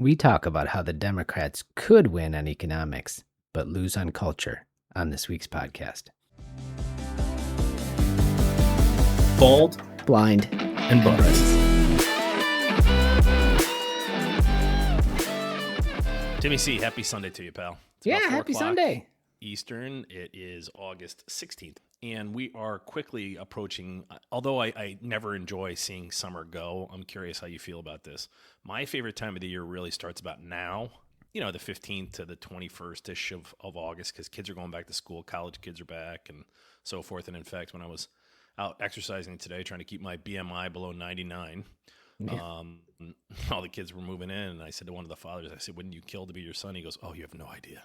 We talk about how the Democrats could win on economics, but lose on culture on this week's podcast. Bald, blind, and buzzed. Timmy C, happy Sunday to you, pal. It's happy Sunday. Eastern. It is August 16th. And we are quickly approaching, although I never enjoy seeing summer go, I'm curious how you feel about this. My favorite time of the year really starts about now, the 15th to the 21st-ish of August, because kids are going back to school, college kids are back, and so forth. And in fact, when I was out exercising today, trying to keep my BMI below 99, all the kids were moving in, and I said to one of the fathers, I said, "Wouldn't you kill to be your son?" He goes, "Oh, you have no idea."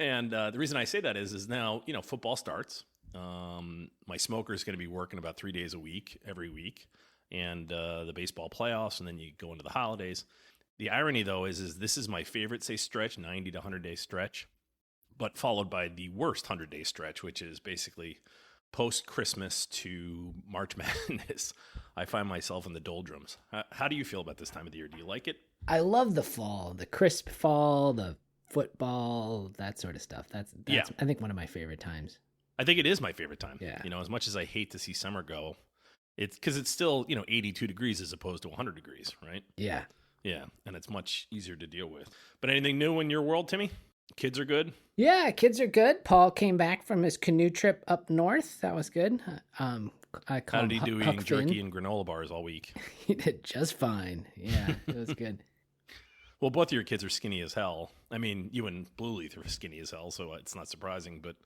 And the reason I say that is now, football starts. My smoker is going to be working about 3 days a week, every week, and the baseball playoffs, and then you go into the holidays. The irony, though, is this is my favorite, say, stretch, 90 to 100-day stretch, but followed by the worst 100-day stretch, which is basically post-Christmas to March Madness. I find myself in the doldrums. How do you feel about this time of the year? Do you like it? I love the fall, the crisp fall, the football, that sort of stuff. That's I think one of my favorite times. I think it is my favorite time. Yeah. As much as I hate to see summer go, it's because it's still, 82 degrees as opposed to 100 degrees, right? Yeah. Yeah, and it's much easier to deal with. But anything new in your world, Timmy? Kids are good? Yeah, kids are good. Paul came back from his canoe trip up north. That was good. How did he do eating jerky and granola bars all week? He did just fine. Yeah, it was good. Well, both of your kids are skinny as hell. I mean, you and Blue Leaf are skinny as hell, so it's not surprising, but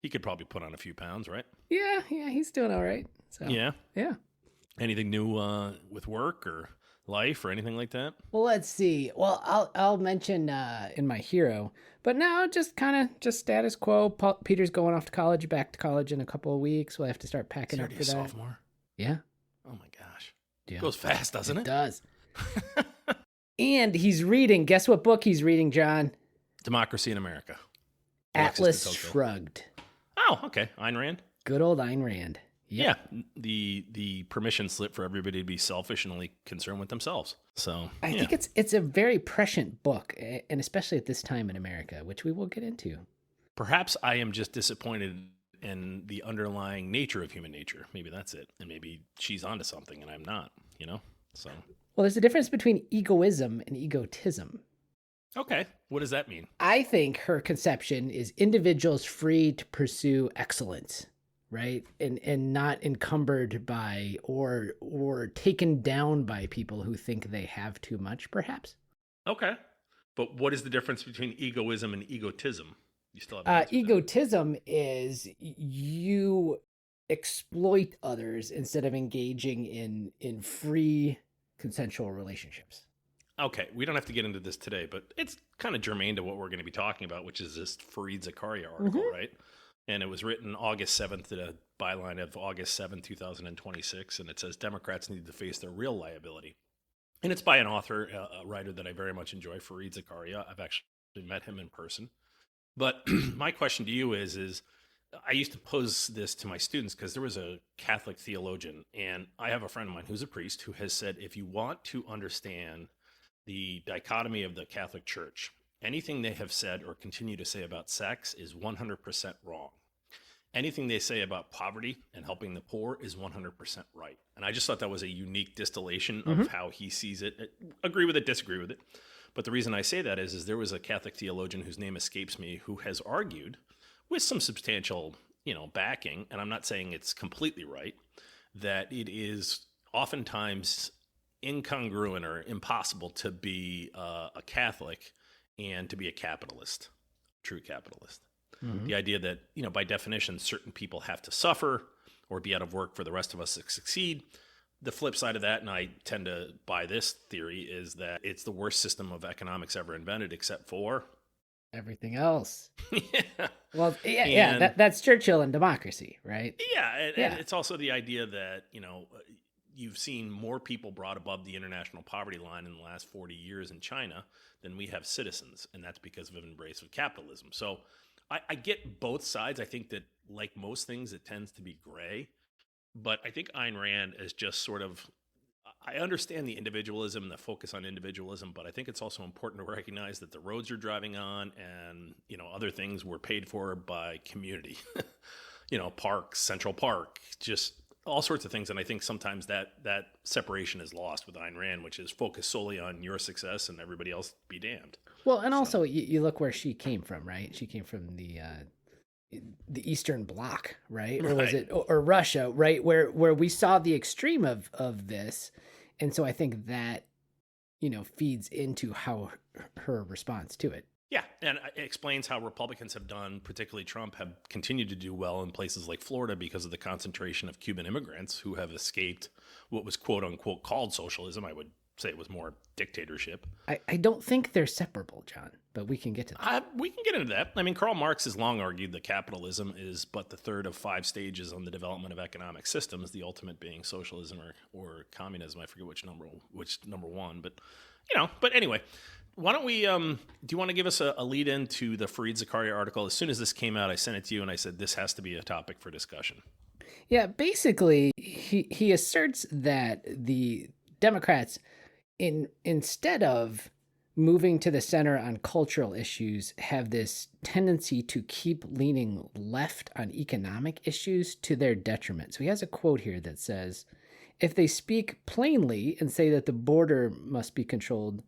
he could probably put on a few pounds, right? Yeah, he's doing all right. So, yeah? Yeah. Anything new with work or life or anything like that? Well, let's see. Well, I'll mention in my hero, but now just status quo. Peter's going off to college, back to college in a couple of weeks. We'll have to start packing up for that. Sophomore? Yeah. Oh my gosh. Yeah. It goes fast, doesn't it? It does. And he's reading. Guess what book he's reading, John? Democracy in America. Atlas Shrugged. Oh, okay. Ayn Rand. Good old Ayn Rand. Yep. Yeah. The permission slip for everybody to be selfish and only concerned with themselves. So I think it's a very prescient book, and especially at this time in America, which we will get into. Perhaps I am just disappointed in the underlying nature of human nature. Maybe that's it. And maybe she's onto something and I'm not, So. Well, there's a difference between egoism and egotism. Okay. What does that mean? I think her conception is individuals free to pursue excellence, right? And not encumbered by or taken down by people who think they have too much, perhaps. Okay. But what is the difference between egoism and egotism? You still have egotism is you exploit others instead of engaging in free consensual relationships. Okay, we don't have to get into this today, but it's kind of germane to what we're going to be talking about, which is this Fareed Zakaria article, right? And it was written August 7th, a byline of August 7th, 2026, and it says Democrats need to face their real liability. And it's by an author, a writer that I very much enjoy, Fareed Zakaria. I've actually met him in person. But my question to you is I used to pose this to my students because there was a Catholic theologian, and I have a friend of mine who's a priest who has said, if you want to understand the dichotomy of the Catholic Church, anything they have said or continue to say about sex is 100% wrong. Anything they say about poverty and helping the poor is 100% right. And I just thought that was a unique distillation of how he sees it. Agree with it, disagree with it. But the reason I say that is there was a Catholic theologian whose name escapes me who has argued with some substantial, backing, and I'm not saying it's completely right, that it is oftentimes incongruent or impossible to be a Catholic and to be a capitalist, true capitalist. The idea that, by definition, certain people have to suffer or be out of work for the rest of us to succeed. The flip side of that, and I tend to buy this theory, is that it's the worst system of economics ever invented except for everything else. Yeah. Well, that's Churchill and democracy, right? Yeah, and it's also the idea that, you've seen more people brought above the international poverty line in the last 40 years in China than we have citizens, and that's because of an embrace of capitalism. So I get both sides. I think that, like most things, it tends to be gray. But I think Ayn Rand is just sort of, I understand the individualism and the focus on individualism, but I think it's also important to recognize that the roads you're driving on and, other things were paid for by community, parks, Central Park, just all sorts of things. And I think sometimes that separation is lost with Ayn Rand, which is focused solely on your success and everybody else be damned. Well, and also you look where she came from, right? She came from the Eastern Bloc, right? Or was it or Russia, right? Where we saw the extreme of this, and so I think that feeds into how her response to it. Yeah, and it explains how Republicans have done, particularly Trump, have continued to do well in places like Florida because of the concentration of Cuban immigrants who have escaped what was quote unquote called socialism. I would say it was more dictatorship. I don't think they're separable, John, but we can get to that. We can get into that. I mean, Karl Marx has long argued that capitalism is but the third of 5 stages on the development of economic systems, the ultimate being socialism or communism. I forget which number one, but but anyway, why don't we, do you want to give us a lead into the Fareed Zakaria article? As soon as this came out, I sent it to you and I said, this has to be a topic for discussion. Yeah, basically, he asserts that the Democrats, instead of moving to the center on cultural issues, have this tendency to keep leaning left on economic issues to their detriment. So he has a quote here that says, if they speak plainly and say that the border must be controlled,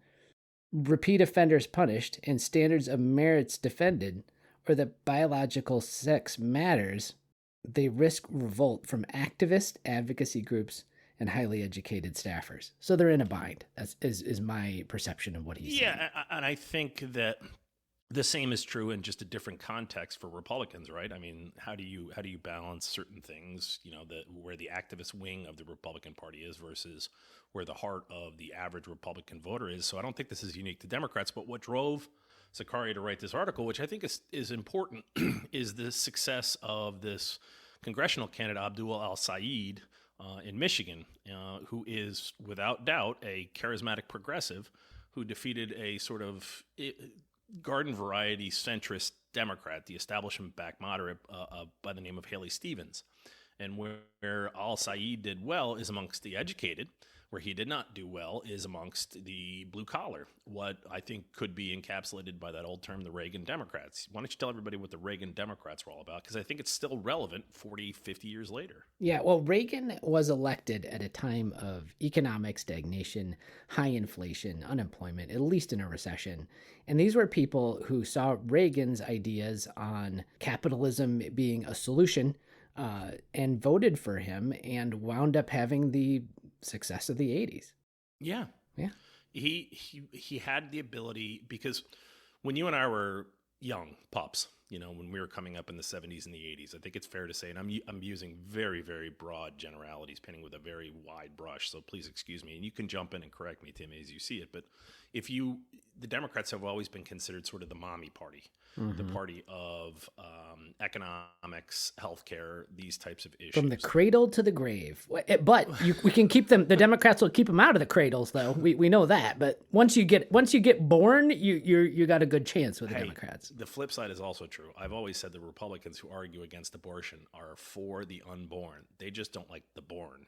repeat offenders punished, and standards of merits defended, or that biological sex matters, they risk revolt from activist advocacy groups and highly educated staffers. So they're in a bind. That is my perception of what he's saying. Yeah, and I think that the same is true in just a different context for Republicans, right? I mean, how do you balance certain things, where the activist wing of the Republican Party is versus where the heart of the average Republican voter is. So I don't think this is unique to Democrats, but what drove Zakaria to write this article, which I think is important, is the success of this congressional candidate, Abdul al-Sayed, in Michigan, who is without doubt a charismatic progressive who defeated a sort of garden variety centrist Democrat, the establishment-backed moderate by the name of Haley Stevens. And where al-Sayed did well is amongst the educated. Where he did not do well is amongst the blue collar, what I think could be encapsulated by that old term, the Reagan Democrats. Why don't you tell everybody what the Reagan Democrats were all about? Because I think it's still relevant 40, 50 years later. Yeah, well, Reagan was elected at a time of economic stagnation, high inflation, unemployment, at least in a recession. And these were people who saw Reagan's ideas on capitalism being a solution and voted for him and wound up having the success of the 80s. Yeah. He had the ability, because when you and I were young pups, when we were coming up in the 70s and the 80s, I think it's fair to say, and I'm using very, very broad generalities, painting with a very wide brush, so please excuse me, and you can jump in and correct me, Timmy, as you see it, but the Democrats have always been considered sort of the mommy party, the party of economics, healthcare, these types of issues. From the cradle to the grave. But we can keep them. The Democrats will keep them out of the cradles, though. We know that. But once you get born, you got a good chance with the Democrats. The flip side is also true. I've always said the Republicans who argue against abortion are for the unborn. They just don't like the born.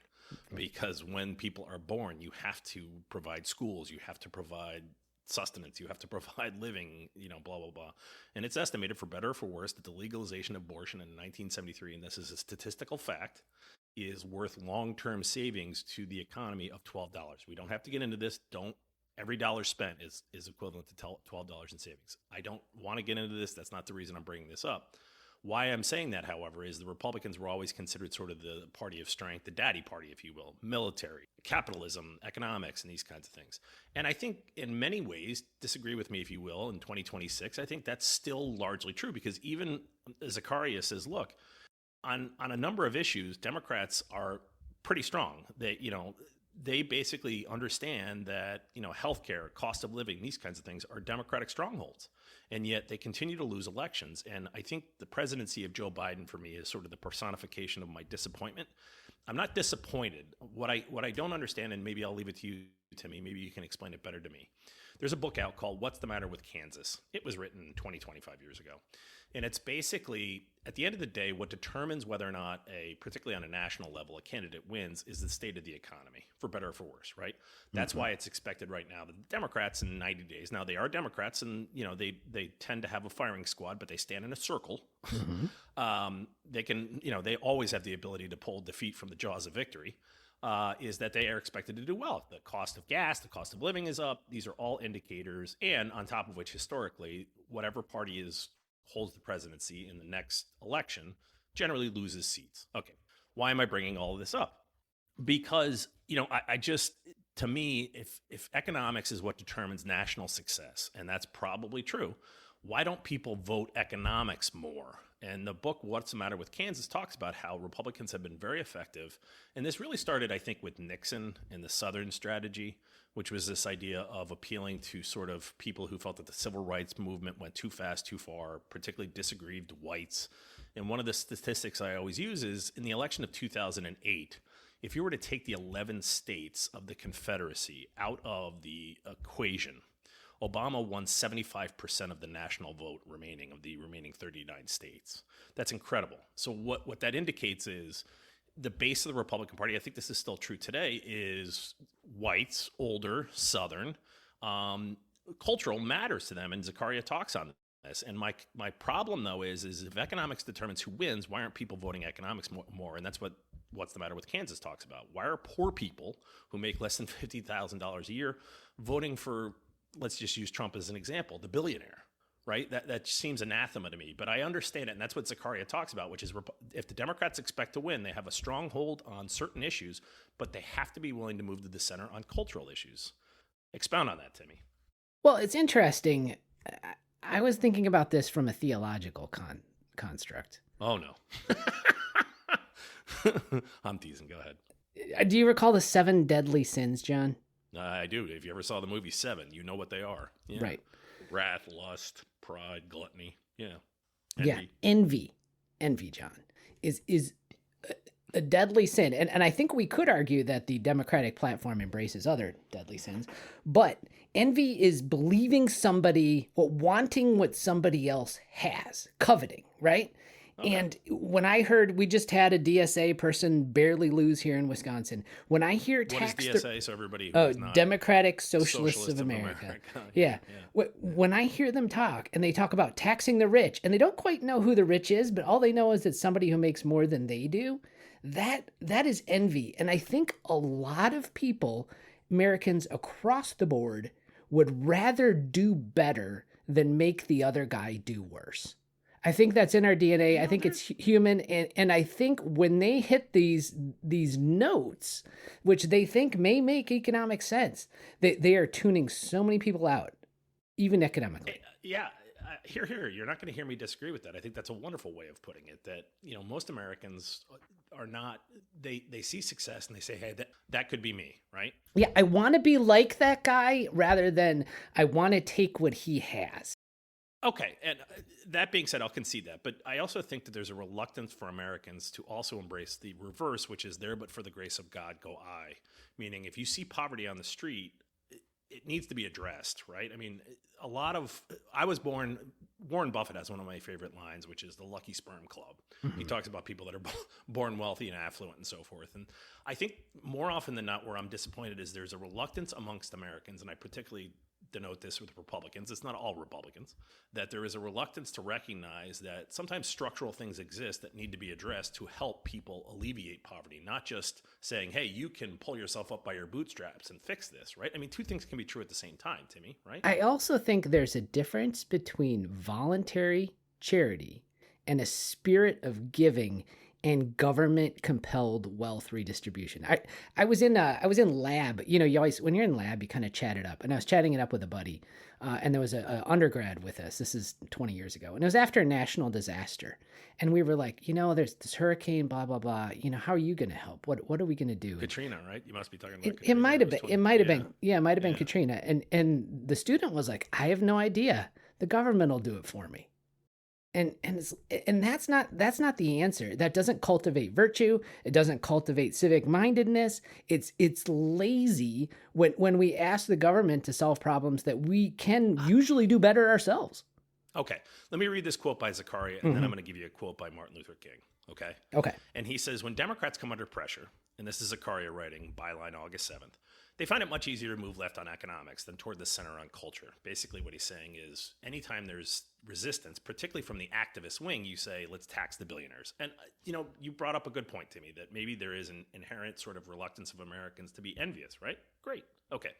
Because when people are born, you have to provide schools, you have to provide sustenance, you have to provide living, blah, blah, blah. And it's estimated, for better or for worse, that the legalization of abortion in 1973, and this is a statistical fact, is worth long-term savings to the economy of $12. We don't have to get into this. Every dollar spent is equivalent to $12 in savings. I don't want to get into this. That's not the reason I'm bringing this up. Why I'm saying that, however, is the Republicans were always considered sort of the party of strength, the daddy party, if you will, military, capitalism, economics, and these kinds of things. And I think in many ways, disagree with me if you will, in 2026, I think that's still largely true, because even Zakaria says, look, on a number of issues, Democrats are pretty strong. They basically understand that, healthcare, cost of living, these kinds of things are Democratic strongholds. And yet they continue to lose elections. And I think the presidency of Joe Biden for me is sort of the personification of my disappointment I'm not disappointed. What I don't understand, and maybe I'll leave it to you, Timmy, maybe you can explain it better to me. There's a book out called What's the Matter with Kansas? It was written 20, 25 years ago. And it's basically, at the end of the day, what determines whether or not particularly on a national level, a candidate wins is the state of the economy, for better or for worse, right? That's why it's expected right now that the Democrats in 90 days, now they are Democrats and, they tend to have a firing squad, but they stand in a circle. They can, they always have the ability to pull defeat from the jaws of victory. Is that they are expected to do well. The cost of gas, the cost of living is up. These are all indicators. And on top of which, historically, whatever party holds the presidency in the next election generally loses seats. Okay. Why am I bringing all of this up? Because, I just, to me, if economics is what determines national success, and that's probably true, why don't people vote economics more? And the book, What's the Matter with Kansas, talks about how Republicans have been very effective. And this really started, I think, with Nixon and the Southern strategy, which was this idea of appealing to sort of people who felt that the civil rights movement went too fast, too far, particularly disagreed whites. And one of the statistics I always use is in the election of 2008, if you were to take the 11 states of the Confederacy out of the equation, Obama won 75% of the national vote of the remaining 39 states. That's incredible. So what that indicates is the base of the Republican Party, I think this is still true today, is whites, older, Southern. Cultural matters to them, and Zakaria talks on this. And my problem, though, is if economics determines who wins, why aren't people voting economics more? And that's What's the Matter with Kansas talks about. Why are poor people who make less than $50,000 a year voting for, let's just use Trump as an example, the billionaire, right? That seems anathema to me, but I understand it. And that's what Zakaria talks about, which is if the Democrats expect to win, they have a strong hold on certain issues, but they have to be willing to move to the center on cultural issues. Expound on that, Timmy. Well, it's interesting. I was thinking about this from a theological construct. Oh, no. I'm teasing. Go ahead. Do you recall the 7 deadly sins, John? I do. If you ever saw the movie Seven, you know what they are. Yeah. Right. Wrath, lust, pride, gluttony. Yeah. Envy. Envy, John, is a deadly sin. And I think we could argue that the Democratic platform embraces other deadly sins. But envy is believing wanting what somebody else has, coveting, right? Okay. And when I heard we just had a DSA person barely lose here in Wisconsin, when I hear tax... What is DSA, so everybody who's not... Democratic Socialists of America. Yeah. When I hear them talk, and they talk about taxing the rich, and they don't quite know who the rich is, but all they know is that somebody who makes more than they do, that is envy. And I think a lot of people, Americans across the board, would rather do better than make the other guy do worse. I think that's in our DNA. I think it's human. And I think when they hit these notes, which they think may make economic sense, they are tuning so many people out, even economically. Yeah. Here. You're not going to hear me disagree with that. I think that's a wonderful way of putting it, that, most Americans are not, they see success and they say, hey, that could be me, right? Yeah. I want to be like that guy rather than I want to take what he has. Okay, and that being said, I'll concede that. But I also think that there's a reluctance for Americans to also embrace the reverse, which is there, but for the grace of God, go I. Meaning, if you see poverty on the street, it needs to be addressed, right? I mean, Warren Buffett has one of my favorite lines, which is the Lucky Sperm Club. Mm-hmm. He talks about people that are born wealthy and affluent and so forth. And I think more often than not, where I'm disappointed is there's a reluctance amongst Americans, and I particularly denote this with Republicans, it's not all Republicans, that there is a reluctance to recognize that sometimes structural things exist that need to be addressed to help people alleviate poverty, not just saying, hey, you can pull yourself up by your bootstraps and fix this, right? I mean, two things can be true at the same time, Timmy, right? I also think there's a difference between voluntary charity and a spirit of giving and government-compelled wealth redistribution. I was in lab. You always, when you're in lab, you kind of chat it up. And I was chatting it up with a buddy, and there was an undergrad with us. This is 20 years ago, and it was after a national disaster. And we were like, there's this hurricane, blah blah blah. How are you going to help? What are we going to do? Katrina, right? You must be talking about. It might have been. It might have been. Yeah, it might have been Katrina. And the student was like, I have no idea. The government will do it for me. And that's not the answer. That doesn't cultivate virtue. It doesn't cultivate civic mindedness. It's lazy when we ask the government to solve problems that we can usually do better ourselves. Okay, let me read this quote by Zakaria, and then I'm going to give you a quote by Martin Luther King. Okay. Okay. And he says, when Democrats come under pressure, and this is Zakaria writing, byline August 7th, they find it much easier to move left on economics than toward the center on culture. Basically, what he's saying is anytime there's resistance, particularly from the activist wing, you say, let's tax the billionaires. And, you brought up a good point, Timmy, that maybe there is an inherent sort of reluctance of Americans to be envious, right? Great. Okay.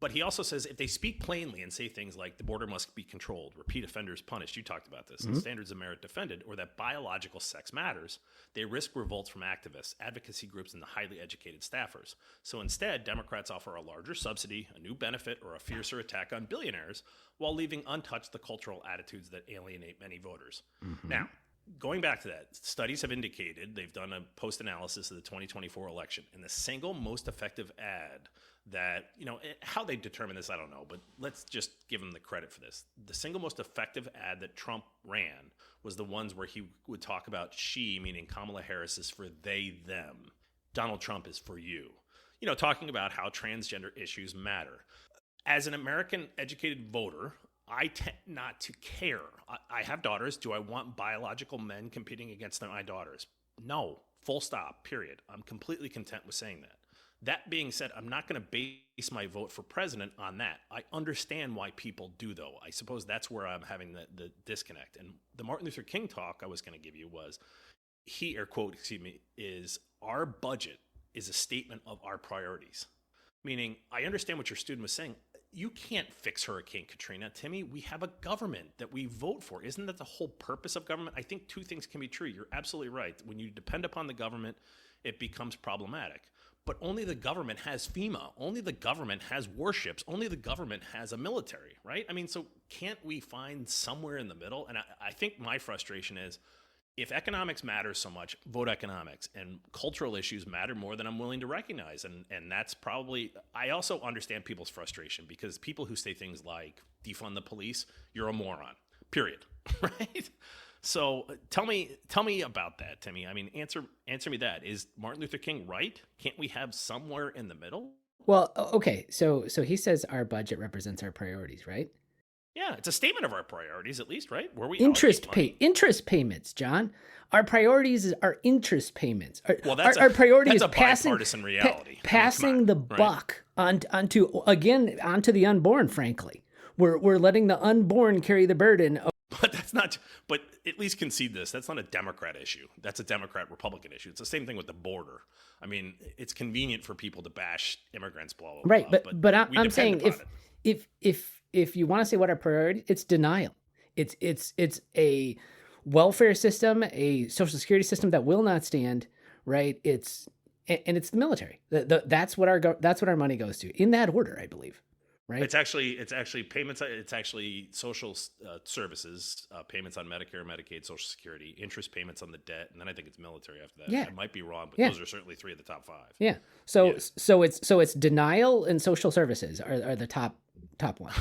But he also says if they speak plainly and say things like the border must be controlled, repeat offenders punished, you talked about this, and standards of merit defended, or that biological sex matters, they risk revolts from activists, advocacy groups, and the highly educated staffers. So instead, Democrats offer a larger subsidy, a new benefit, or a fiercer attack on billionaires, while leaving untouched the cultural attitudes that alienate many voters. Now, going back to that, studies have indicated, they've done a post-analysis of the 2024 election, and the single most effective ad that, how they determine this, I don't know, but let's just give them the credit for this. The single most effective ad that Trump ran was the ones where he would talk about she, meaning Kamala Harris, is for they, them. Donald Trump is for you. Talking about how transgender issues matter. As an American educated voter, I tend not to care. I have daughters. Do I want biological men competing against my daughters? No. Full stop. Period. I'm completely content with saying that. That being said, I'm not going to base my vote for president on that. I understand why people do, though. I suppose that's where I'm having the disconnect. And the Martin Luther King talk I was going to give you was, is our budget is a statement of our priorities. Meaning, I understand what your student was saying. You can't fix Hurricane Katrina, Timmy. We have a government that we vote for. Isn't that the whole purpose of government? I think two things can be true. You're absolutely right. When you depend upon the government, it becomes problematic. But only the government has FEMA. Only the government has warships. Only the government has a military, right? I mean, so can't we find somewhere in the middle? And I think my frustration is, if economics matters so much, vote economics, and cultural issues matter more than I'm willing to recognize. And that's probably, I also understand people's frustration, because people who say things like defund the police, you're a moron, period, right? So tell me about that, Timmy. I mean, answer me that. Is Martin Luther King right? Can't we have somewhere in the middle? Well, okay. So he says our budget represents our priorities, right? Yeah, it's a statement of our priorities, at least, right? Where we interest payments, John. Our priorities are interest payments. Our priority is bipartisan reality. Passing the buck onto the unborn. Frankly, we're letting the unborn carry the burden. But that's not. But at least concede this. That's not a Democrat issue. That's a Democrat-Republican issue. It's the same thing with the border. I mean, it's convenient for people to bash immigrants, blah blah blah. Right, but I'm saying if you want to say what our priority, it's denial. It's a welfare system, a social security system that will not stand. Right. It's the military. That's what our money goes to, in that order, I believe. Right. It's actually payments. It's actually social services, payments on Medicare, Medicaid, Social Security, interest payments on the debt, and then I think it's military after that. Yeah. I might be wrong, but those are certainly three of the top five. Yeah. So it's denial and social services are the top ones,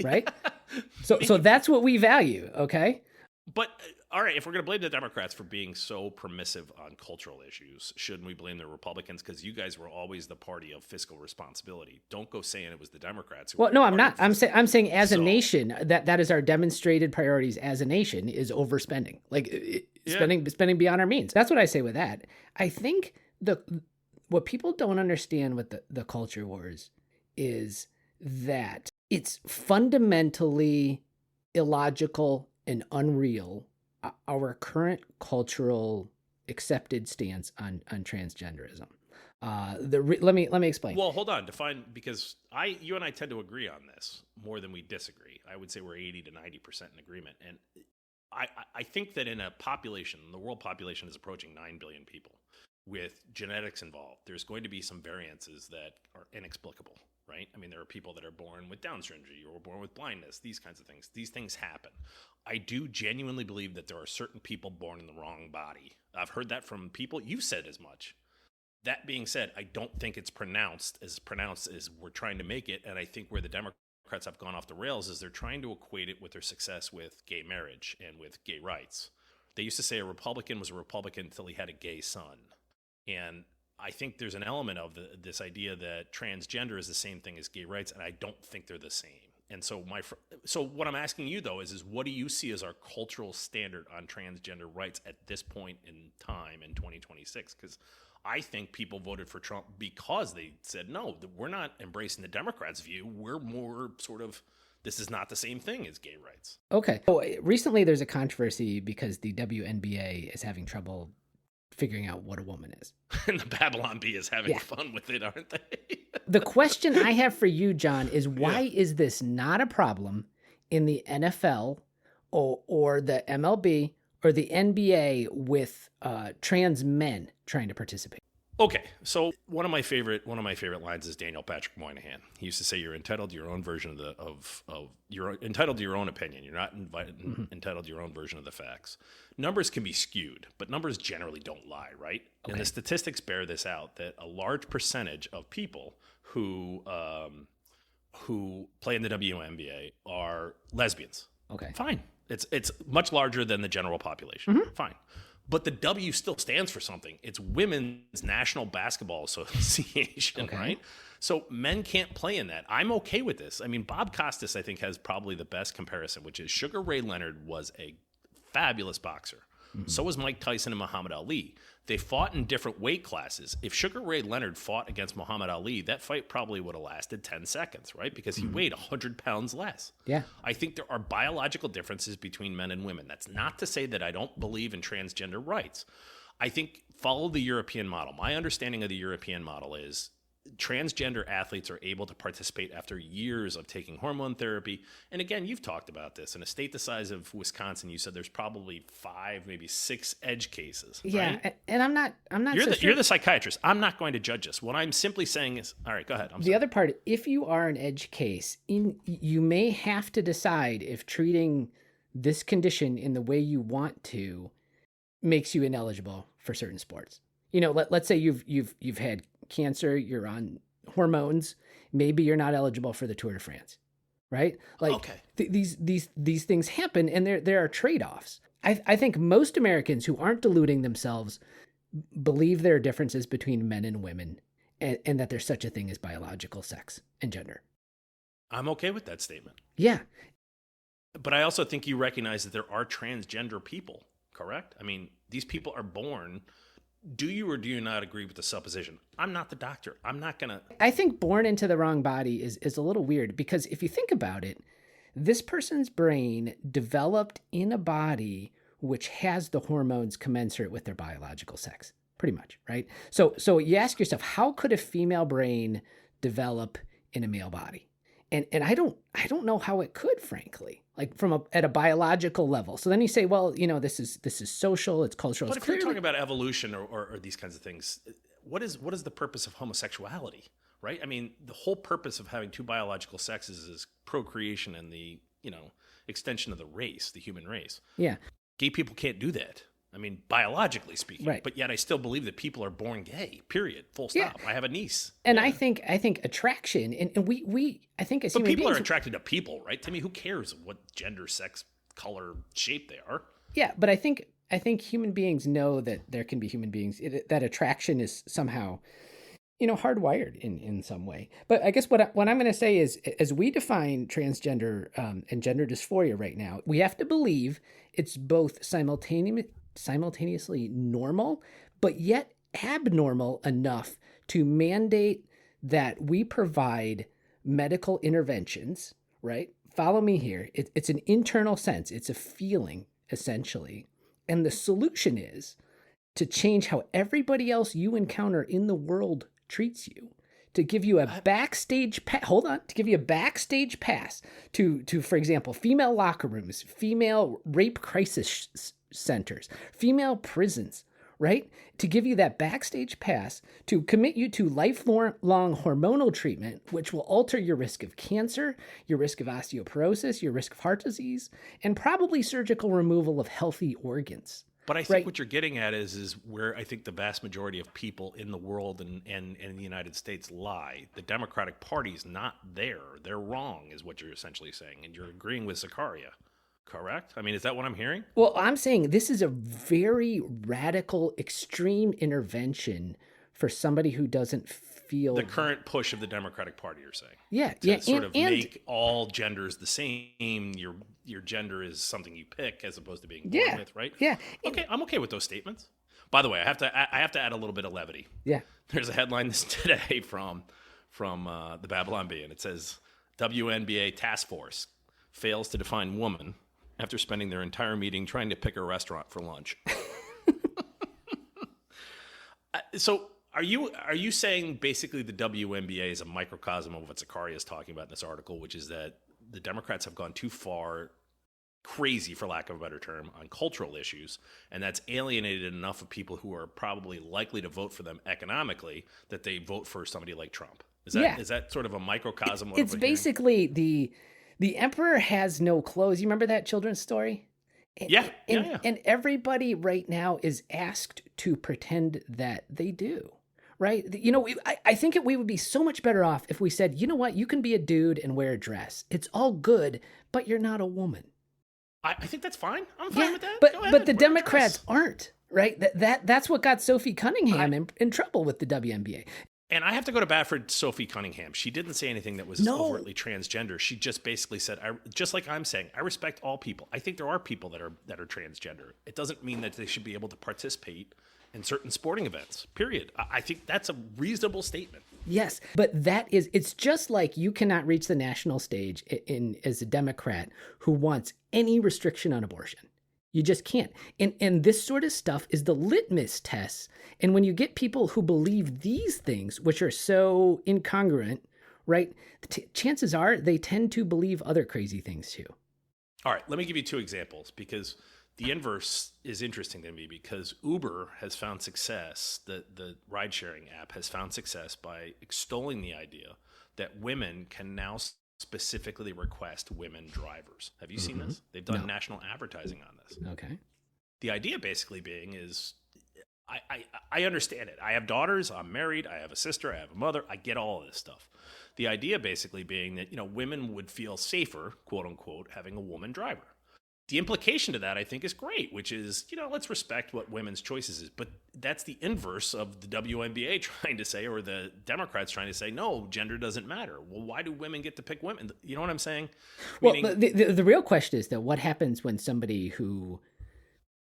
right? So that's what we value. Okay. But all right, if we're going to blame the Democrats for being so permissive on cultural issues, shouldn't we blame the Republicans? Because you guys were always the party of fiscal responsibility. Don't go saying it was the Democrats. Well, no, I'm not. I'm saying as a nation, that is our demonstrated priorities as a nation is overspending, spending beyond our means. That's what I say with that. I think what people don't understand with the culture wars is that it's fundamentally illogical and unreal, our current cultural accepted stance on transgenderism. Let me explain. Well, hold on. Because you and I tend to agree on this more than we disagree. I would say we're 80 to 90% in agreement. And I think that in a population, the world population is approaching 9 billion people with genetics involved. There's going to be some variances that are inexplicable, right? I mean, there are people that are born with Down syndrome or born with blindness, these kinds of things. These things happen. I do genuinely believe that there are certain people born in the wrong body. I've heard that from people. You've said as much. That being said, I don't think it's pronounced as we're trying to make it, and I think where the Democrats Democrats have gone off the rails is they're trying to equate it with their success with gay marriage and with gay rights. They used to say a Republican was a Republican until he had a gay son. And I think there's an element of this idea that transgender is the same thing as gay rights, and I don't think they're the same. And so so what I'm asking you, though, is what do you see as our cultural standard on transgender rights at this point in time in 2026? Because I think people voted for Trump because they said, no, we're not embracing the Democrats' view. We're more sort of, this is not the same thing as gay rights. Okay. So recently there's a controversy because the WNBA is having trouble figuring out what a woman is. And the Babylon Bee is having fun with it, aren't they? The question I have for you, John, is why is this not a problem in the NFL or the MLB or the NBA with trans men trying to participate? Okay, so one of my favorite lines is Daniel Patrick Moynihan. He used to say, "You're entitled to your own version of you're entitled to your own opinion. You're not entitled to your own version of the facts." Numbers can be skewed, but numbers generally don't lie, right? Okay. And the statistics bear this out: that a large percentage of people who play in the WNBA are lesbians. Okay, fine. It's much larger than the general population. Fine. But the W still stands for something. It's Women's National Basketball Association, right? So men can't play in that. I'm okay with this. I mean, Bob Costas, I think, has probably the best comparison, which is Sugar Ray Leonard was a fabulous boxer. So was Mike Tyson and Muhammad Ali. They fought in different weight classes. If Sugar Ray Leonard fought against Muhammad Ali, that fight probably would have lasted 10 seconds, right? Because he weighed 100 pounds less. Yeah. I think there are biological differences between men and women. That's not to say that I don't believe in transgender rights. I think follow the European model. My understanding of the European model is transgender athletes are able to participate after years of taking hormone therapy. And again, you've talked about this. In a state the size of Wisconsin, you said there's probably 5, maybe 6 edge cases. Yeah, right? And I'm not. You're the psychiatrist. I'm not going to judge this. What I'm simply saying is, all right, go ahead. The other part, if you are an edge case, you may have to decide if treating this condition in the way you want to makes you ineligible for certain sports. You know, let's say you've had cancer, you're on hormones, maybe you're not eligible for the Tour de France, right? Like these things happen, and there are trade-offs. I think most Americans who aren't deluding themselves believe there are differences between men and women, and that there's such a thing as biological sex and gender. I'm okay with that statement. Yeah. But I also think you recognize that there are transgender people, correct? I mean, these people are born. Do you or do you not agree with the supposition? I'm not the doctor. I'm not going to... I think born into the wrong body is a little weird, because if you think about it, this person's brain developed in a body which has the hormones commensurate with their biological sex, pretty much, right? So you ask yourself, how could a female brain develop in a male body? And I don't know how it could, frankly, like at a biological level. So then you say, well, you know, this is social, it's cultural. But if you're talking about evolution or these kinds of things, what is the purpose of homosexuality, right? I mean, the whole purpose of having 2 biological sexes is procreation and the, extension of the race, the human race. Yeah. Gay people can't do that. I mean, biologically speaking, right. But yet I still believe that people are born gay, period, full stop. Yeah. I have a niece. And I think attraction, and I think as human beings... But people are attracted to people, right? To me, who cares what gender, sex, color, shape they are? Yeah, but I think human beings know that there can be human beings, that attraction is somehow, hardwired in some way. But I guess what I'm going to say is, as we define transgender and gender dysphoria right now, we have to believe it's both simultaneously normal, but yet abnormal enough to mandate that we provide medical interventions, right? Follow me here. It's an internal sense. It's a feeling, essentially. And the solution is to change how everybody else you encounter in the world treats you, to give you a backstage pass. Hold on, to give you a backstage pass to, for example, female locker rooms, female rape crisis centers, female prisons, right? To give you that backstage pass to commit you to lifelong hormonal treatment, which will alter your risk of cancer, your risk of osteoporosis, your risk of heart disease, and probably surgical removal of healthy organs. But I think right? what you're getting at is where I think the vast majority of people in the world and in the United States lie. The Democratic Party's not there. They're wrong, is what you're essentially saying. And you're agreeing with Zakaria, correct? I mean, is that what I'm hearing? Well, I'm saying this is a very radical, extreme intervention for somebody who doesn't feel The current push of the Democratic Party, you're saying. Yeah, To sort of make all genders the same. Your gender is something you pick as opposed to being born with, right? Yeah. Okay, I'm okay with those statements. By the way, I have to add a little bit of levity. Yeah. There's a headline this today from the Babylon Bee, and it says WNBA task force fails to define woman after spending their entire meeting trying to pick a restaurant for lunch. So are you saying basically the WNBA is a microcosm of what Zakaria is talking about in this article, which is that the Democrats have gone too far crazy, for lack of a better term, on cultural issues, and that's alienated enough of people who are probably likely to vote for them economically that they vote for somebody like Trump? Is that sort of a microcosm? It's basically the emperor has no clothes. You remember that children's story? And everybody right now is asked to pretend that they do. Right? I think we would be so much better off if we said, you know what, you can be a dude and wear a dress. It's all good, but you're not a woman. I think that's fine. I'm fine with that. But the Democrats aren't, right? That's what got Sophie Cunningham in trouble with the WNBA. And I have to go to bat for Sophie Cunningham. She didn't say anything that was overtly transgender. She just basically said, just like I'm saying, I respect all people. I think there are people that are transgender. It doesn't mean that they should be able to participate in certain sporting events, period. I think that's a reasonable statement. Yes, but it's just like you cannot reach the national stage as a Democrat who wants any restriction on abortion. You just can't. And this sort of stuff is the litmus test. And when you get people who believe these things, which are so incongruent, right, chances are they tend to believe other crazy things too. All right, let me give you two examples, because the inverse is interesting to me, because Uber has found success, the ride-sharing app has found success by extolling the idea that women can now specifically request women drivers. Have you seen this? They've done national advertising on this. Okay. The idea basically being is, I understand it. I have daughters, I'm married, I have a sister, I have a mother, I get all of this stuff. The idea basically being that, women would feel safer, quote unquote, having a woman driver. The implication to that, I think, is great, which is, let's respect what women's choices is. But that's the inverse of the WNBA trying to say, or the Democrats trying to say, no, gender doesn't matter. Well, why do women get to pick women? You know what I'm saying? Well, the real question is that what happens when somebody who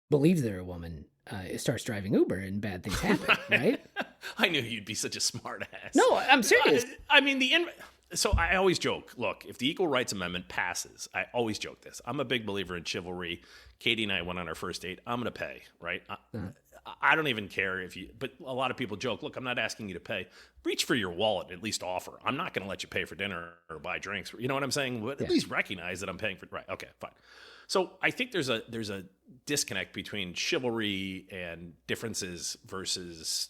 believes they're a woman starts driving Uber and bad things happen, right? I knew you'd be such a smart ass. No, I'm serious. So I always joke, look, if the Equal Rights Amendment passes, I always joke this. I'm a big believer in chivalry. Katie and I went on our first date. I'm going to pay, right? I don't even care but a lot of people joke, look, I'm not asking you to pay. Reach for your wallet, at least offer. I'm not going to let you pay for dinner or buy drinks. You know what I'm saying? But at least recognize that I'm paying for, right? Okay, fine. So I think there's a disconnect between chivalry and differences versus,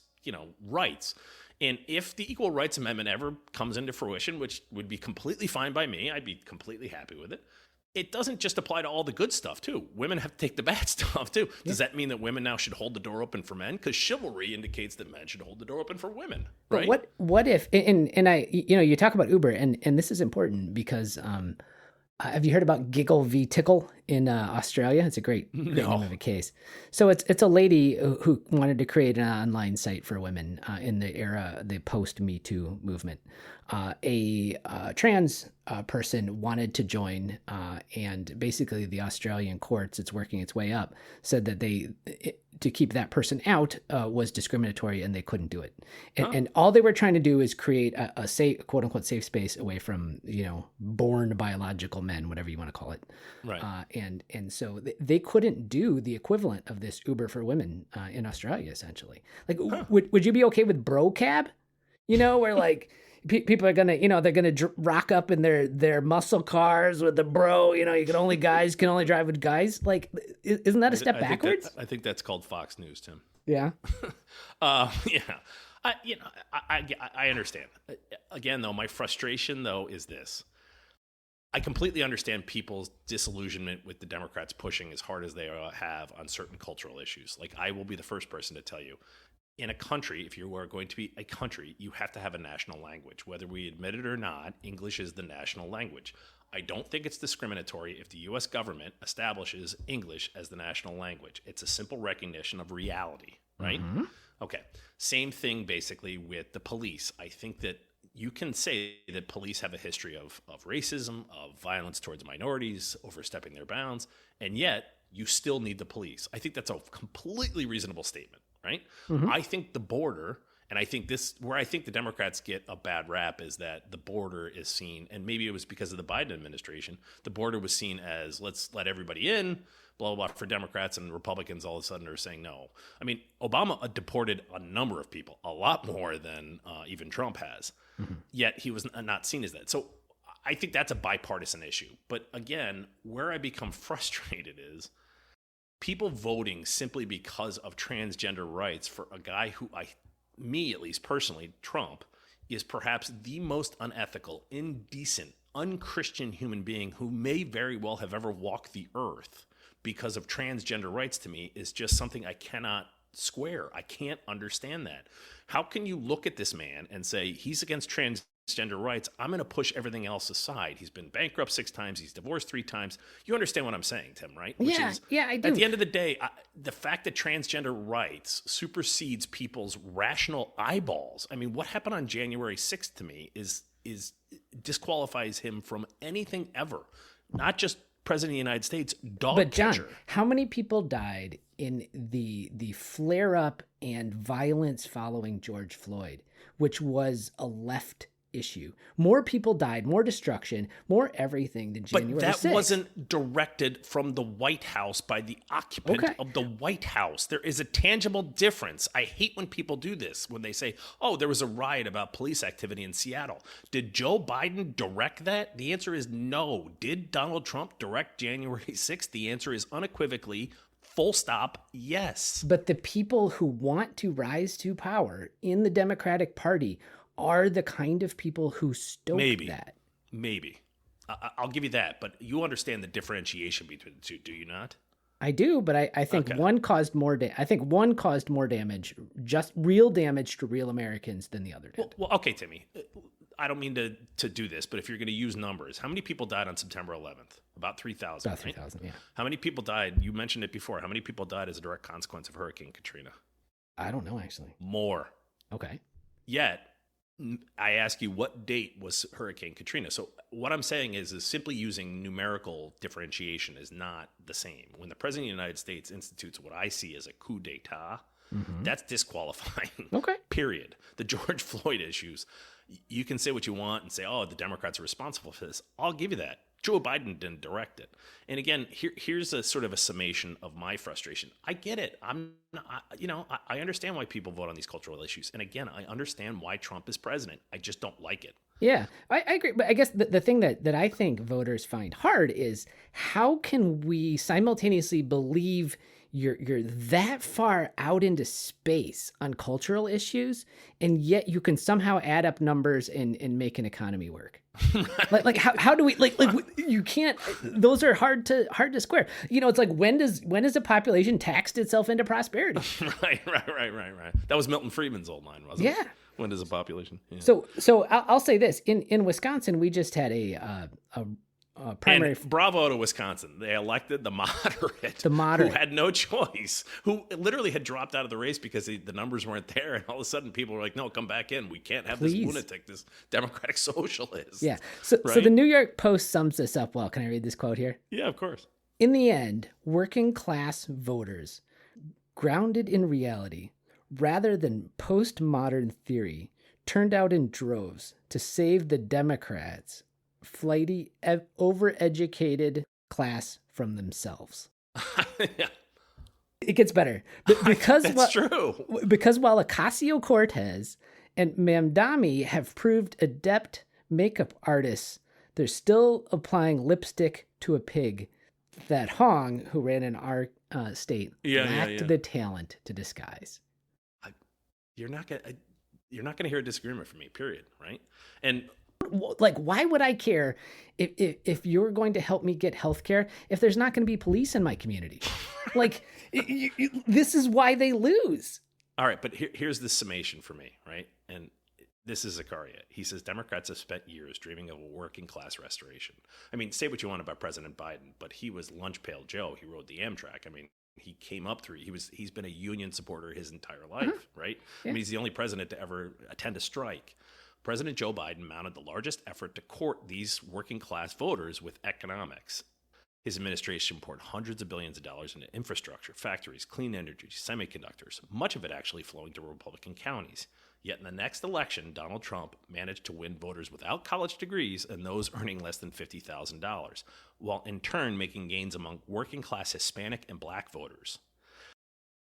rights. And if the Equal Rights Amendment ever comes into fruition, which would be completely fine by me, I'd be completely happy with it. It doesn't just apply to all the good stuff, too. Women have to take the bad stuff, too. Does that mean that women now should hold the door open for men? Because chivalry indicates that men should hold the door open for women, right? But what if, and I, you talk about Uber, and this is important because have you heard about Giggle v. Tickle in Australia? It's a great name of a case. So it's a lady who wanted to create an online site for women in the post Me Too movement. A trans person wanted to join, and basically the Australian courts, it's working its way up, said that to keep that person out was discriminatory and they couldn't do it. And all they were trying to do is create a safe, quote unquote, safe space away from, born biological men, whatever you want to call it. Right. And so they couldn't do the equivalent of this Uber for women in Australia, essentially. Like, would you be okay with bro cab? Where like people are gonna, they're gonna rock up in their muscle cars with the bro. Guys can only drive with guys. Like, isn't that a step backwards? I think that's called Fox News, Tim. Yeah. Yeah. I understand. Again, though, my frustration though is this. I completely understand people's disillusionment with the Democrats pushing as hard as they have on certain cultural issues. Like, I will be the first person to tell you, in a country, if you are going to be a country, you have to have a national language. Whether we admit it or not, English is the national language. I don't think it's discriminatory if the U.S. government establishes English as the national language. It's a simple recognition of reality, right? Mm-hmm. Okay. Same thing basically with the police. I think that you can say that police have a history of racism, of violence towards minorities, overstepping their bounds, and yet you still need the police. I think that's a completely reasonable statement, right? Mm-hmm. I think the border, and I think where I think the Democrats get a bad rap is that the border is seen, and maybe it was because of the Biden administration, the border was seen as, let's let everybody in, blah, blah, blah, for Democrats, and Republicans all of a sudden are saying no. I mean, Obama deported a number of people, a lot more than even Trump has, mm-hmm. Yet he was not seen as that. So I think that's a bipartisan issue. But again, where I become frustrated is people voting simply because of transgender rights for a guy who me at least personally, Trump, is perhaps the most unethical, indecent, unchristian human being who may very well have ever walked the earth because of transgender rights, to me, is just something I cannot square. I can't understand that. How can you look at this man and say he's against transgender rights? I'm going to push everything else aside. He's been bankrupt 6 times. He's divorced 3 times. You understand what I'm saying, Tim, right? Yeah, I do. At the end of the day, the fact that transgender rights supersedes people's rational eyeballs. I mean, what happened on January 6th to me is disqualifies him from anything ever, not just President of the United States, dog But John, catcher. How many people died in the flare-up and violence following George Floyd, which was a left issue? More people died, more destruction, more everything than January 6th. But that wasn't directed from the White House by the occupant of the White House. There is a tangible difference. I hate when people do this, when they say, oh, there was a riot about police activity in Seattle. Did Joe Biden direct that? The answer is no. Did Donald Trump direct January 6th? The answer is unequivocally, full stop, yes. But the people who want to rise to power in the Democratic Party are the kind of people who stoke that. Maybe. I'll give you that. But you understand the differentiation between the two, do you not? I do, but I think one caused more damage, just real damage to real Americans than the other did. Well, okay, Timmy. I don't mean to do this, but if you're going to use numbers, how many people died on September 11th? About 3,000. About 3,000, right? Yeah. How many people died? You mentioned it before. How many people died as a direct consequence of Hurricane Katrina? I don't know, actually. More. Okay. Yet, I ask you, what date was Hurricane Katrina? So what I'm saying is simply using numerical differentiation is not the same. When the President of the United States institutes what I see as a coup d'etat, that's disqualifying. Okay. Period. The George Floyd issues, you can say what you want and say, oh, the Democrats are responsible for this. I'll give you that. Joe Biden didn't direct it. And again, here's a sort of a summation of my frustration. I get it. I understand why people vote on these cultural issues. And again, I understand why Trump is president. I just don't like it. Yeah, I agree. But I guess the thing that I think voters find hard is how can we simultaneously believe you're that far out into space on cultural issues, and yet you can somehow add up numbers and make an economy work. like how do we like you can't, those are hard to square. You know, it's like when does a population taxed itself into prosperity? Right. That was Milton Friedman's old line, wasn't it? Yeah. When does a population? Yeah. So I'll say this, in Wisconsin we just had a primary. And bravo to Wisconsin. They elected the moderate who had no choice, who literally had dropped out of the race because the numbers weren't there. And all of a sudden people were like, no, come back in. We can't have this lunatic, this democratic socialist. Yeah. So the New York Post sums this up well. Can I read this quote here? Yeah, of course. In the end, working class voters, grounded in reality, rather than postmodern theory, turned out in droves to save the Democrats' flighty, overeducated class from themselves. Yeah. It gets better. Because That's true. Because while Ocasio-Cortez and Mamdani have proved adept makeup artists, they're still applying lipstick to a pig that Hong, who ran in our state, lacked the talent to disguise. You're not gonna hear a disagreement from me, period, right? And Like, why would I care if you're going to help me get health care if there's not going to be police in my community? Like, this is why they lose. All right, but here's the summation for me, right? And this is Zakaria. He says Democrats have spent years dreaming of a working class restoration. I mean, say what you want about President Biden, but he was lunch pail Joe. He rode the Amtrak. I mean, he came up through. He's been a union supporter his entire life, right? Yeah. I mean, he's the only president to ever attend a strike. President Joe Biden mounted the largest effort to court these working class voters with economics. His administration poured hundreds of billions of dollars into infrastructure, factories, clean energy, semiconductors, much of it actually flowing to Republican counties. Yet in the next election, Donald Trump managed to win voters without college degrees and those earning less than $50,000, while in turn making gains among working class Hispanic and black voters.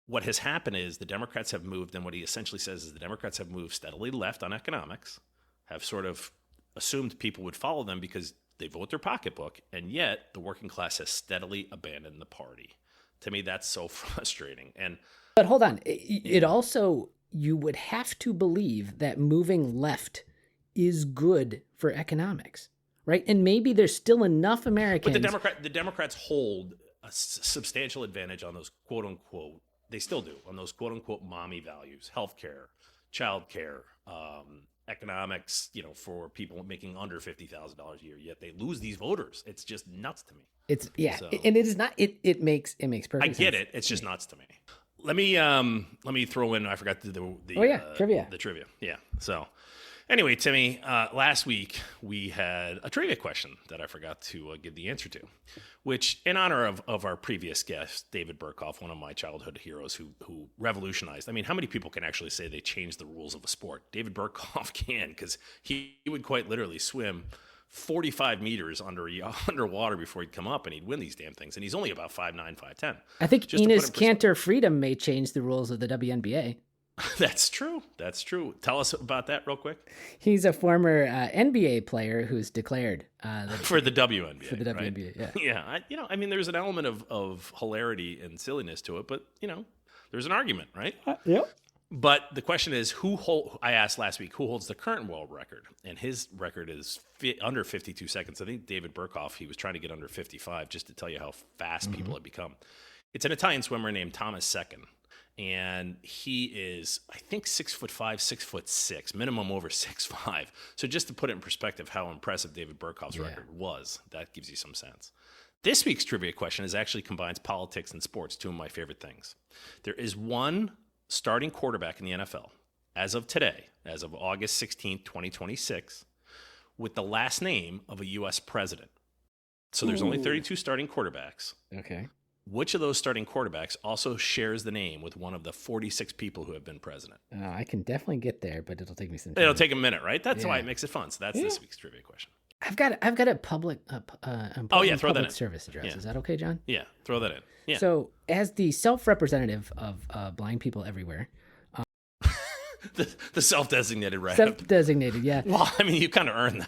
What has happened is the Democrats have moved, and what he essentially says is the Democrats have moved steadily left on economics, have sort of assumed people would follow them because they vote their pocketbook, and yet the working class has steadily abandoned the party. To me, that's so frustrating. But hold on. It also, you would have to believe that moving left is good for economics, right? And maybe there's still enough Americans. But the Democrats hold a substantial advantage on those quote unquote, they still do, on those quote unquote mommy values, healthcare, childcare, economics, for people making under $50,000 a year, yet they lose these voters. It's just nuts to me. And it is not. It makes perfect sense. I get it. It's just nuts to me. Let me throw in. I forgot the trivia. The trivia. Yeah. So anyway, Timmy, last week we had a trivia question that I forgot to give the answer to, which in honor of our previous guest, David Burkhoff, one of my childhood heroes who revolutionized. I mean, how many people can actually say they changed the rules of a sport? David Burkhoff can, because he would quite literally swim 45 meters underwater before he'd come up, and he'd win these damn things. And he's only about 5'9", 5'10". I think Enes Kanter Freedom may change the rules of the WNBA. That's true. Tell us about that real quick. He's a former NBA player who's declared for the WNBA. For the WNBA, right? Yeah. Yeah. There's an element of hilarity and silliness to it, but there's an argument, right? Yep. But the question is, I asked last week, who holds the current world record? And his record is under 52 seconds. I think David Burkhoff, he was trying to get under 55, just to tell you how fast people have become. It's an Italian swimmer named Thomas Second. And he is, I think, 6'5", 6'6", minimum over 6'5". So just to put it in perspective how impressive David Burkhoff's record was, that gives you some sense. This week's trivia question actually combines politics and sports, two of my favorite things. There is one starting quarterback in the NFL, as of today, as of August 16th, 2026, with the last name of a U.S. president. So there's only 32 starting quarterbacks. Okay. Which of those starting quarterbacks also shares the name with one of the 46 people who have been president? I can definitely get there, but it'll take me some time. It'll take a minute, right? That's why it makes it fun. So that's this week's trivia question. I've got a public throw that in. Service address. Yeah. Is that okay, John? Yeah, throw that in. Yeah. So as the self-representative of blind people everywhere, the self-designated, right? Self-designated, yeah. Well, you kind of earned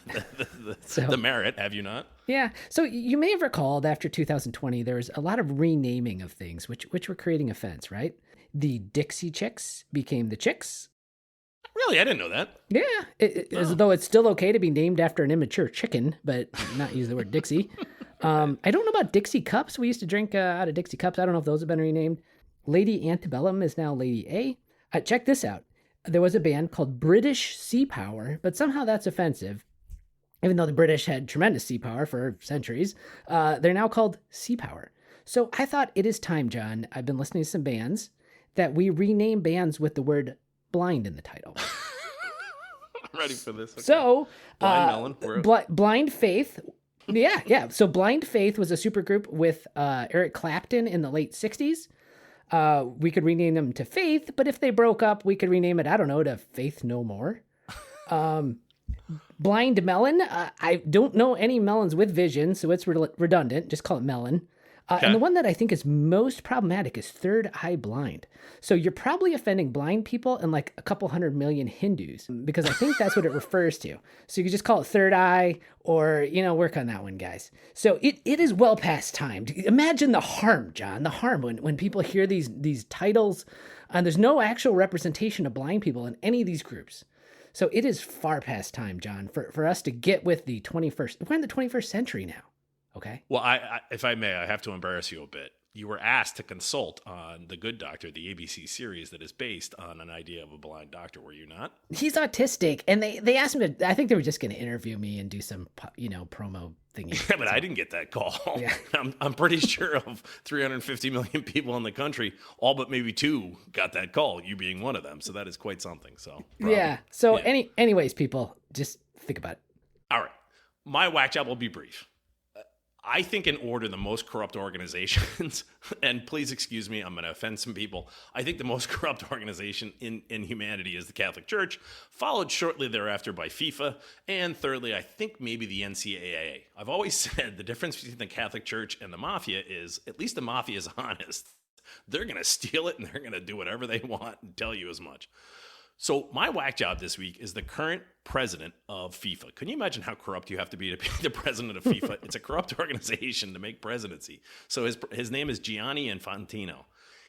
the merit, have you not? Yeah. So you may have recalled after 2020, there was a lot of renaming of things, which were creating offense, right? The Dixie Chicks became the Chicks. Really? I didn't know that. Yeah. As though it's still okay to be named after an immature chicken, but not use the word Dixie. I don't know about Dixie Cups. We used to drink out of Dixie Cups. I don't know if those have been renamed. Lady Antebellum is now Lady A. Check this out. There was a band called British Sea Power, but somehow that's offensive. Even though the British had tremendous sea power for centuries, they're now called Sea Power. So I thought it is time, John, I've been listening to some bands, that we rename bands with the word blind in the title. I'm ready for this. Okay. So, Blind Faith. Yeah. So Blind Faith was a supergroup with Eric Clapton in the late 60s. We could rename them to Faith, but if they broke up, we could rename it, I don't know, to Faith No More. Blind Melon. I don't know any melons with vision, so it's redundant. Just call it Melon. Okay. And the one that I think is most problematic is Third Eye Blind. So you're probably offending blind people and like a couple 100 million Hindus, because I think that's what it refers to. So you could just call it Third Eye, or, work on that one, guys. So it is well past time. Imagine the harm, John, the harm when people hear these titles, and there's no actual representation of blind people in any of these groups. So it is far past time, John, for us to get with the 21st. We're in the 21st century now. Okay. Well, if I may, I have to embarrass you a bit. You were asked to consult on The Good Doctor, the ABC series that is based on an idea of a blind doctor, were you not? He's autistic, and they asked him to. I think they were just going to interview me and do some promo thingy. Yeah, but I didn't get that call. Yeah. I'm pretty sure of 350 million people in the country, all but maybe 2 got that call, you being one of them. So that is quite something. So yeah. So anyways, people, just think about it. All right. My whack job will be brief. I think in order the most corrupt organizations, and please excuse me, I'm going to offend some people. I think the most corrupt organization in humanity is the Catholic Church, followed shortly thereafter by FIFA, and thirdly, I think maybe the NCAA. I've always said the difference between the Catholic Church and the mafia is at least the mafia is honest. They're going to steal it and they're going to do whatever they want and tell you as much. So my whack job this week is the current president of FIFA. Can you imagine how corrupt you have to be the president of FIFA? It's a corrupt organization to make presidency. So his name is Gianni Infantino.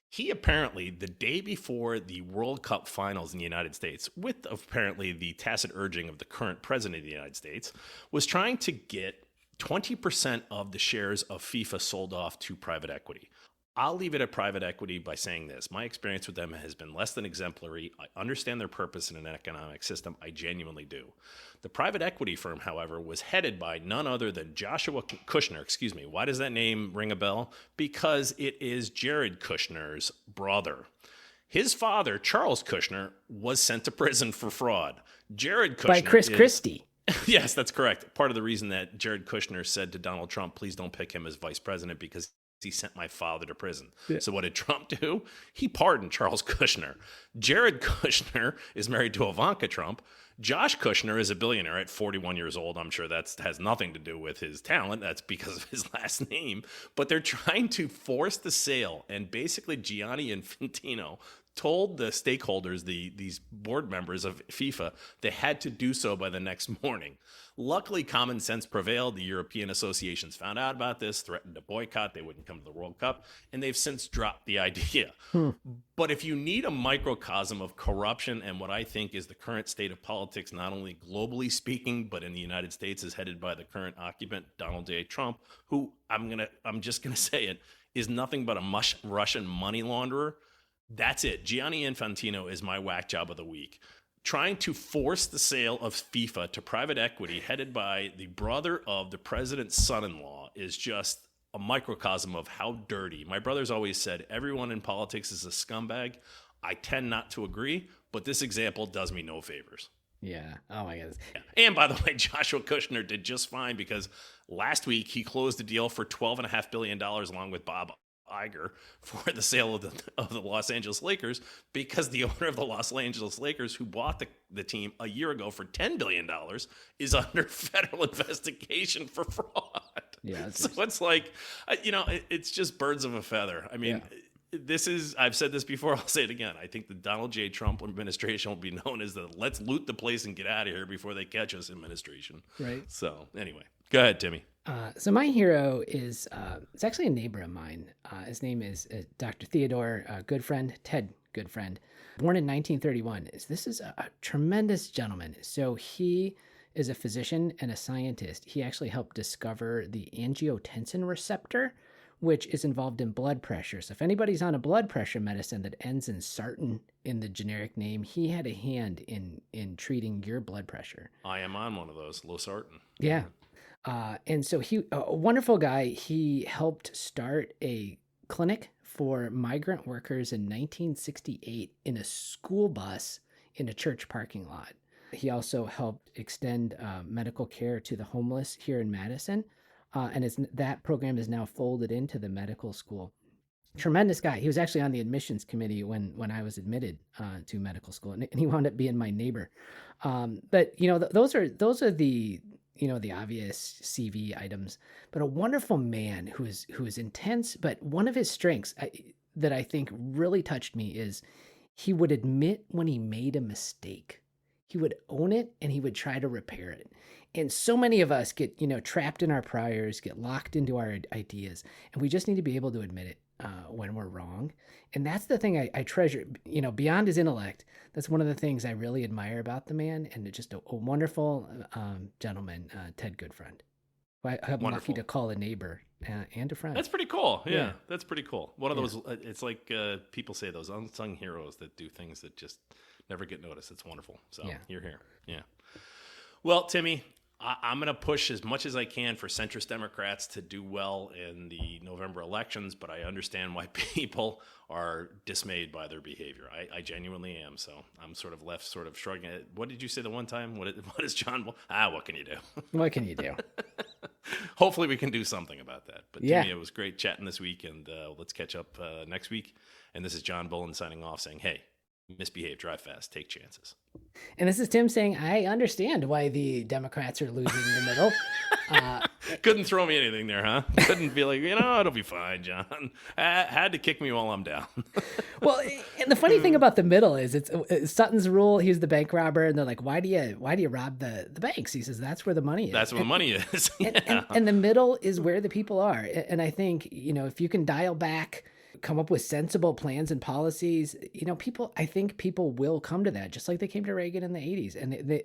He apparently, the day before the World Cup finals in the United States, with apparently the tacit urging of the current president of the United States, was trying to get 20% of the shares of FIFA sold off to private equity. I'll leave it at private equity by saying this. My experience with them has been less than exemplary. I understand their purpose in an economic system. I genuinely do. The private equity firm, however, was headed by none other than Joshua Kushner. Excuse me. Why does that name ring a bell? Because it is Jared Kushner's brother. His father, Charles Kushner, was sent to prison for fraud. Jared Kushner by Chris Christie. Yes, that's correct. Part of the reason that Jared Kushner said to Donald Trump, please don't pick him as vice president because he sent my father to prison. Yeah. So what did Trump do? He pardoned Charles Kushner. Jared Kushner is married to Ivanka Trump. Josh Kushner is a billionaire at 41 years old. I'm sure that has nothing to do with his talent. That's because of his last name. But they're trying to force the sale. And basically Gianni Infantino told the stakeholders, these board members of FIFA, they had to do so by the next morning. Luckily, common sense prevailed. The European associations found out about this, threatened to boycott. They wouldn't come to the World Cup, and they've since dropped the idea. But if you need a microcosm of corruption and what I think is the current state of politics, not only globally speaking, but in the United States, is headed by the current occupant, Donald J. Trump, who I'm just gonna say it, is nothing but a Russian money launderer. That's it. Gianni Infantino is my whack job of the week. Trying to force the sale of FIFA to private equity headed by the brother of the president's son-in-law is just a microcosm of how dirty. My brother's always said everyone in politics is a scumbag. I tend not to agree, but this example does me no favors. Yeah. Oh my goodness. Yeah. And by the way, Joshua Kushner did just fine because last week he closed a deal for $12.5 billion along with Bob Iger for the sale of the Los Angeles Lakers, because the owner of the Los Angeles Lakers, who bought the team a year ago for $10 billion, is under federal investigation for fraud. Yeah, so it's like, it's just birds of a feather. I mean, I've said this before, I'll say it again. I think the Donald J. Trump administration will be known as the let's loot the place and get out of here before they catch us administration. Right. So anyway, go ahead, Timmy. So my hero is, it's actually a neighbor of mine. His name is Dr. Theodore Goodfriend, Ted Goodfriend, born in 1931. This is a tremendous gentleman. So he is a physician and a scientist. He actually helped discover the angiotensin receptor, which is involved in blood pressure. So if anybody's on a blood pressure medicine that ends in sartan in the generic name, he had a hand in treating your blood pressure. I am on one of those, losartan. Yeah. And so a wonderful guy. He helped start a clinic for migrant workers in 1968 in a school bus in a church parking lot. He also helped extend medical care to the homeless here in Madison. And that program is now folded into the medical school. Tremendous guy. He was actually on the admissions committee when I was admitted to medical school, and he wound up being my neighbor. But those are the the obvious CV items. But a wonderful man who is intense. But one of his strengths that I think really touched me is he would admit when he made a mistake. He would own it and he would try to repair it. And so many of us get, trapped in our priors, get locked into our ideas, and we just need to be able to admit it when we're wrong. And that's the thing I treasure, beyond his intellect. That's one of the things I really admire about the man, and just a wonderful gentleman, Ted Goodfriend. I'm lucky to call a neighbor and a friend. That's pretty cool. Yeah, that's pretty cool. One of those, it's like people say, those unsung heroes that do things that just never get noticed. It's wonderful. So you're here. Yeah. Well, Timmy, I'm going to push as much as I can for centrist Democrats to do well in the November elections, but I understand why people are dismayed by their behavior. I genuinely am. So I'm sort of left sort of shrugging. What did you say the one time? What is John? What can you do? What can you do? Hopefully we can do something about that. But Timmy, it was great chatting this week, and let's catch up next week. And this is John Boland signing off saying, hey, misbehave, drive fast, take chances. And this is Tim saying, I understand why the Democrats are losing the middle. Couldn't throw me anything there, huh? Couldn't be like, it'll be fine, John. Had to kick me while I'm down. Well, and the funny thing about the middle is it's Sutton's rule. He's the bank robber, and they're like, why do you rob the banks? He says that's where the money is. That's where the money is. And the middle is where the people are. And I think, if you can dial back, come up with sensible plans and policies, I think people will come to that, just like they came to Reagan in the 80s,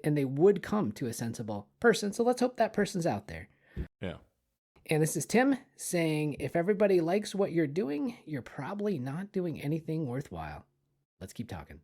and they would come to a sensible person. So let's hope that person's out there. Yeah. And this is Tim saying, if everybody likes what you're doing, you're probably not doing anything worthwhile. Let's keep talking.